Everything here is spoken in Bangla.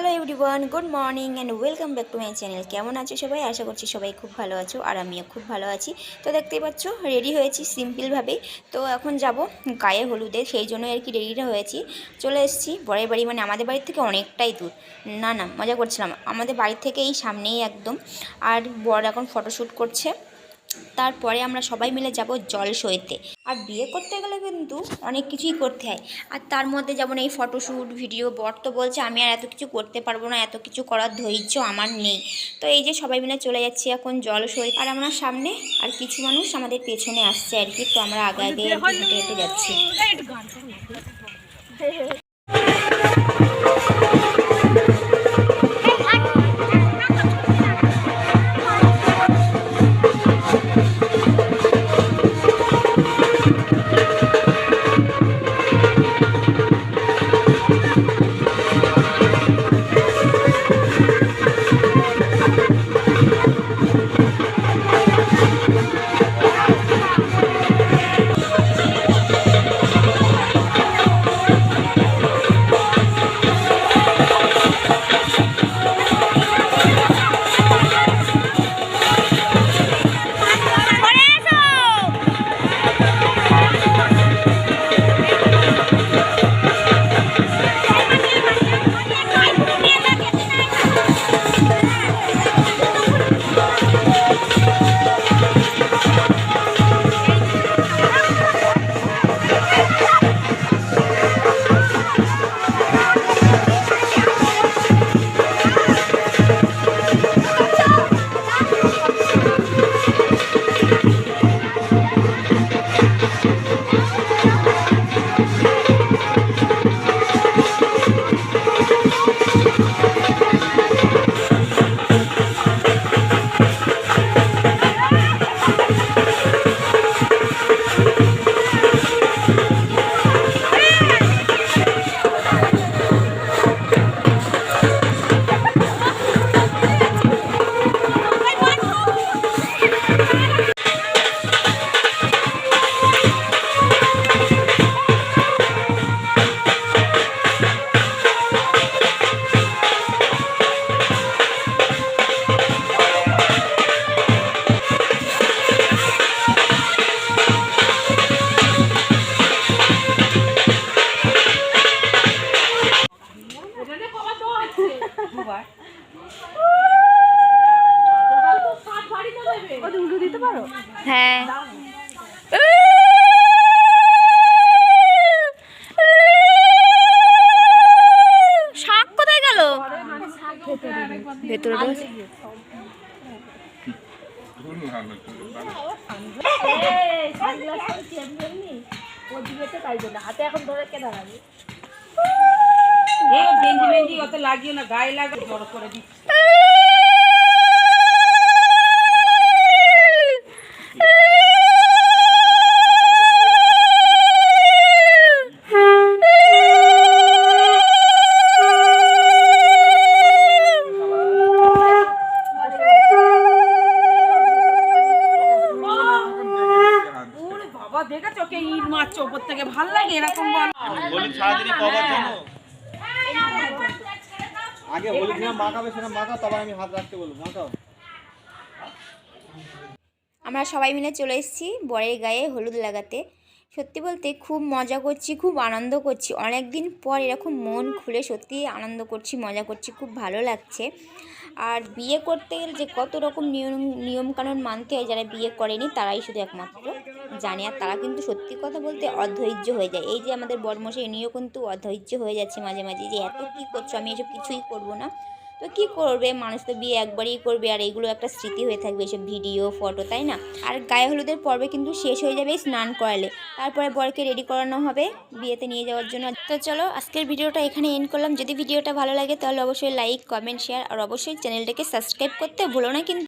Hello everyone, good morning and welcome back to my channel. কেমন আছো সবাই? আশা করছি সবাই খুব ভালো আছো আর আমিও খুব ভালো আছি। তো দেখতেই পাচ্ছ রেডি হয়েছি সিম্পলভাবেই। তো এখন যাব গায়ে হলুদে, সেই জন্য আর কি রেডিটা হয়েছি। চলে এসেছি বরের বাড়ি, মানে আমাদের বাড়ির থেকে অনেকটাই দূর। না মজা করছিলাম, আমাদের বাড়ির থেকে এই সামনেই একদম। আর বর এখন ফটোশ্যুট করছে, তারপরে আমরা সবাই মিলে যাব জল সইতে। আর বিয়ে করতে গেলে কিন্তু অনেক কিছুই করতে হয়, আর তার মধ্যে যেমন এই ফটোশ্যুট ভিডিও। বর তো বলছে আমি আর এত কিছু করতে পারবো না, এত কিছু করার ধৈর্য আমার নেই। তো এই যে সবাই মিলে চলে যাচ্ছি এখন জল সইতে। আর আমরা সামনে আর কিছু মানুষ আমাদের পেছনে আসছে আর কি। তো আমরা আগে আগে আর কি হেঁটে হেঁটে যাচ্ছি। হ্যাঁ, শাক কোথায় গেল? ভেতরে হাতে এখন ধরে কে দাঁড়াবে? অত লাগিও না, গায়ে লাগে বড় করে দিচ্ছি। দেখেছো কে ইট মারছে ওপর থেকে? ভাল লাগে এরকম বলি সারাদিনই কবার জানো আগে বলেছিলাম মাখাবে, সেটা মাখাও, তারপর আমি হাত রাখতে বলবো মাখাও। আমরা সবাই মিলে চলে এসেছি বরের গায়ে হলুদ লাগাতে। সত্যি বলতে খুব মজা করছি, খুব আনন্দ করছি। অনেক দিন পর এরকম মন খুলে সত্যি আনন্দ করছি, মজা করছি, খুব ভালো লাগছে। আর বিয়ে করতে গেলে যে কত রকম নিয়মকানুন মানতে হয়, যারা বিয়ে করেনি তারাই শুধু একমাত্র জানে। আর তারা কিন্তু সত্যি কথা বলতে অধৈর্য হয়ে যায়। এই যে আমাদের বরমশাই, ইনিও কিন্তু অধৈর্য হয়ে যাচ্ছে মাঝে মাঝে, যে এত কী করছো, আমি এসব কিছুই করবো না। তো কী করবে, মানুষ তো বিয়ে একবারই করবে, আর এইগুলো একটা স্মৃতি হয়ে থাকবে, এসব ভিডিও ফটো, তাই না? আর গায়ে হলুদের পর্বে কিন্তু শেষ হয়ে যাবে স্নান করালে, তারপরে বরকে রেডি করানো হবে বিয়েতে নিয়ে যাওয়ার জন্য। তো চলো আজকের ভিডিওটা এখানে এন্ড করলাম। যদি ভিডিওটা ভালো লাগে তাহলে অবশ্যই লাইক, কমেন্ট, শেয়ার আর অবশ্যই চ্যানেলটাকে সাবস্ক্রাইব করতে ভুলো না কিন্তু।